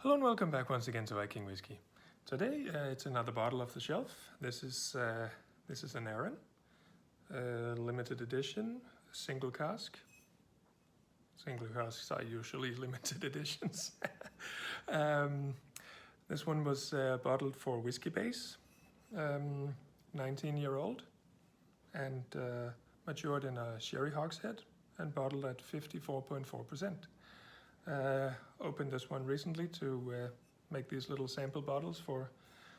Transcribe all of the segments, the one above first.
Hello and welcome back once again to Viking Whiskey. Today it's another bottle off the shelf. This is an Arran, limited edition, single cask. Single casks are usually limited editions. This one was bottled for Whiskybase, 19-year-old, and matured in a sherry hogshead and bottled at 54.4%. Opened this one recently to make these little sample bottles for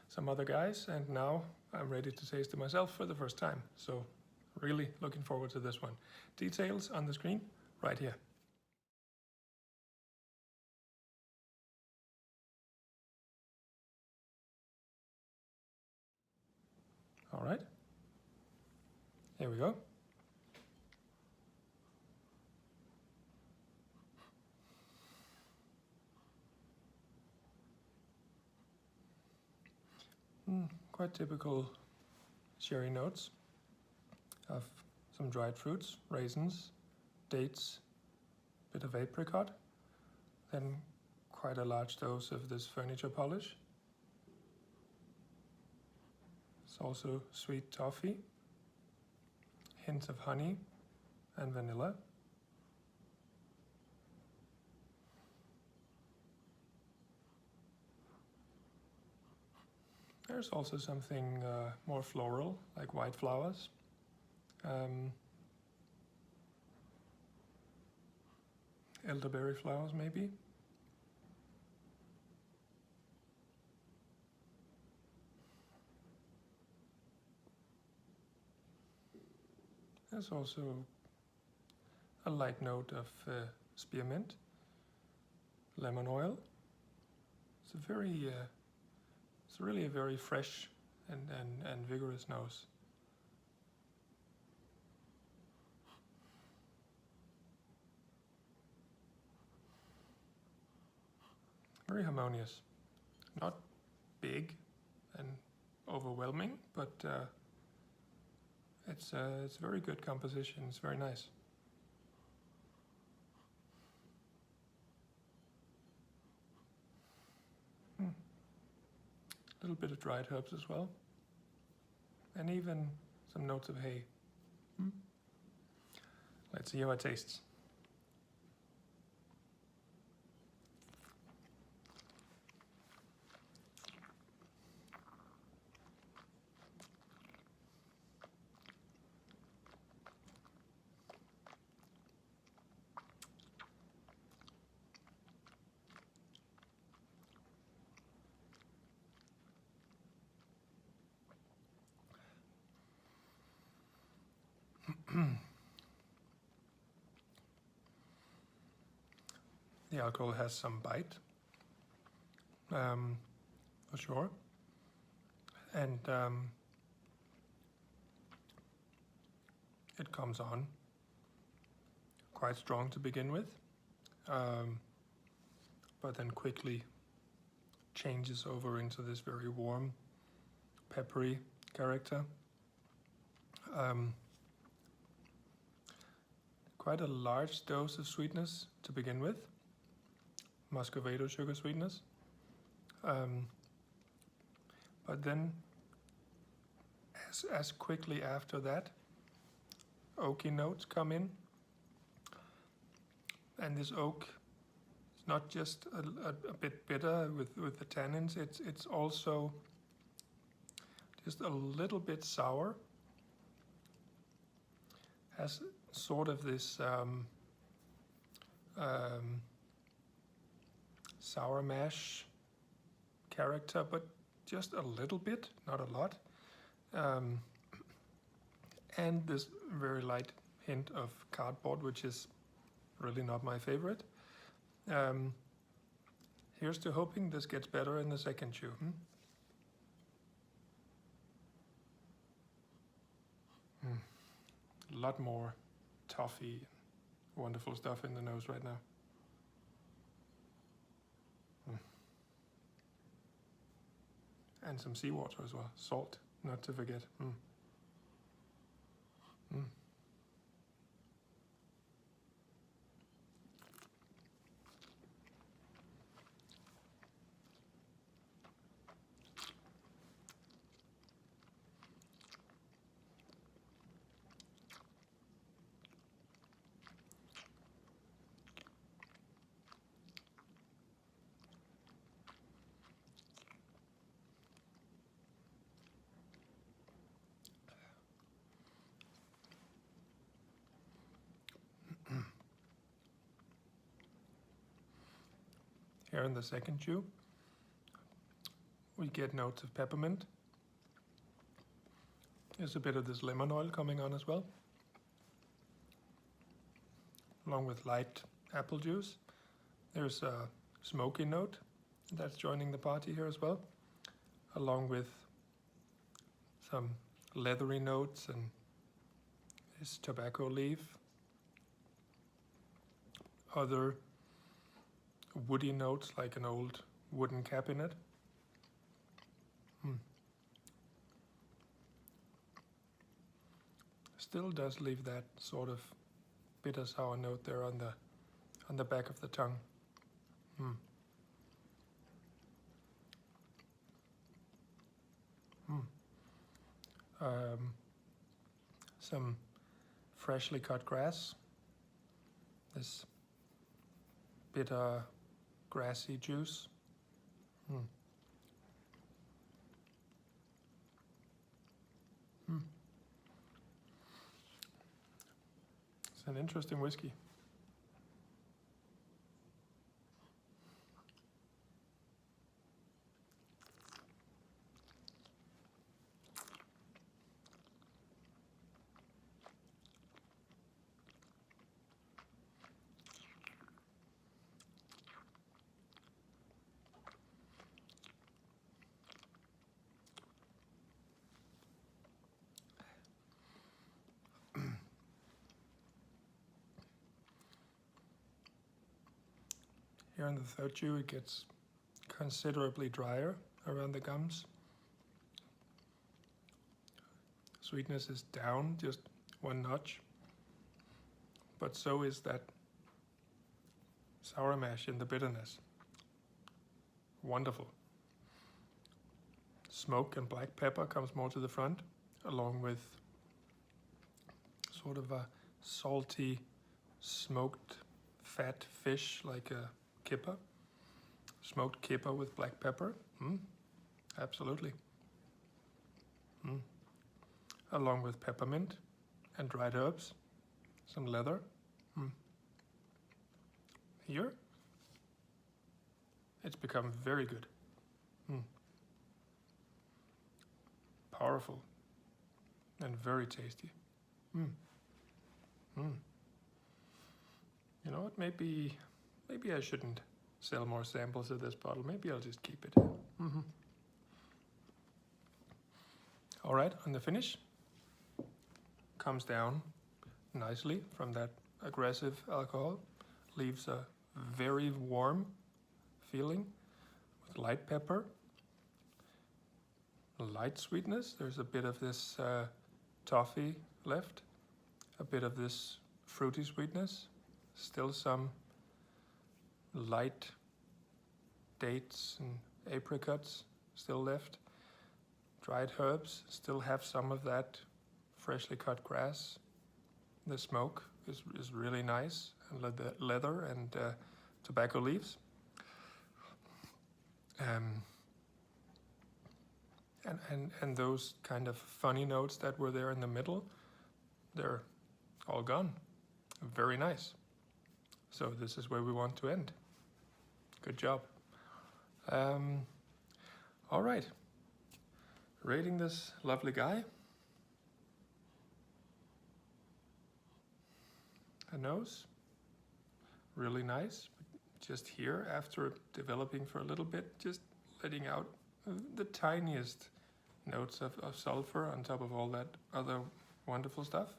some other guys, and now I'm ready to taste it myself for the first time. So really looking forward to this one. Details on the screen right here. All right, here we go. Quite typical sherry notes of some dried fruits, raisins, dates, bit of apricot, then quite a large dose of this furniture polish. It's also sweet toffee, hints of honey and vanilla. There's also something more floral, like white flowers. Elderberry flowers, maybe. There's also a light note of spearmint, lemon oil. It's really a very fresh and vigorous nose. Very harmonious, not big and overwhelming, but it's very good composition. It's very nice. A little bit of dried herbs as well, and even some notes of hay. Let's see how it tastes. The alcohol has some bite, for sure, and it comes on quite strong to begin with, but then quickly changes over into this very warm, peppery character. Quite a large dose of sweetness to begin with, muscovado sugar sweetness, but then as quickly after that, oaky notes come in, and this oak is not just a bit bitter with the tannins, it's also just a little bit sour, has sort of this sour mash character, but just a little bit, not a lot, and this very light hint of cardboard, which is really not my favorite. Here's to hoping this gets better in the second chew. A lot more toffee, wonderful stuff in the nose right now. And some seawater as well, salt, not to forget. Here in the second chew, we get notes of peppermint. There's a bit of this lemon oil coming on as well, along with light apple juice. There's a smoky note that's joining the party here as well, along with some leathery notes and this tobacco leaf. Other woody notes like an old wooden cabinet. Still does leave that sort of bitter sour note there on the back of the tongue. Some freshly cut grass. This bitter, grassy juice. It's an interesting whiskey. Here in the third chew, it gets considerably drier around the gums. Sweetness is down just one notch, but so is that sour mash in the bitterness. Wonderful. Smoke and black pepper comes more to the front, along with sort of a salty, smoked fat fish like a kipper. Smoked kipper with black pepper. Absolutely. Along with peppermint and dried herbs. Some leather. Here, it's become very good. Powerful and very tasty. You know what? Maybe I shouldn't sell more samples of this bottle. Maybe I'll just keep it. All right, on the finish, comes down nicely from that aggressive alcohol, leaves a very warm feeling with light pepper, light sweetness. There's a bit of this toffee left, a bit of this fruity sweetness, still some light dates and apricots still left. Dried herbs still have some of that freshly cut grass. The smoke is really nice, and leather and tobacco leaves. And those kind of funny notes that were there in the middle, they're all gone. Very nice. So this is where we want to end. Good job. All right. Rating this lovely guy. A nose. Really nice. Just here, after developing for a little bit, just letting out the tiniest notes of sulfur on top of all that other wonderful stuff.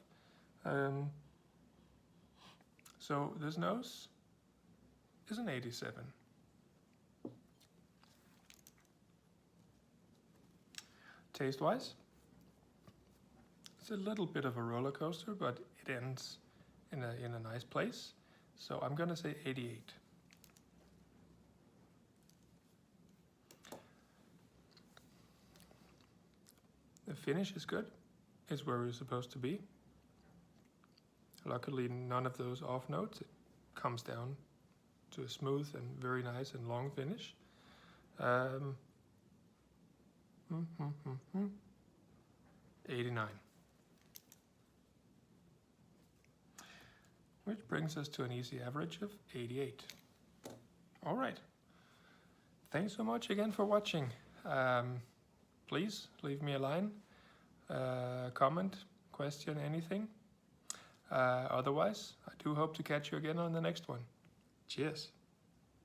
So this nose is an 87. Taste-wise, it's a little bit of a roller coaster, but it ends in a nice place. So I'm gonna say 88. The finish is good. It's where we're supposed to be. Luckily, none of those off notes. It comes down to a smooth and very nice and long finish. 89. Which brings us to an easy average of 88. All right. thanks so much again for watching. Please leave me a line, comment, question, anything. Otherwise, I do hope to catch you again on the next one. Cheers.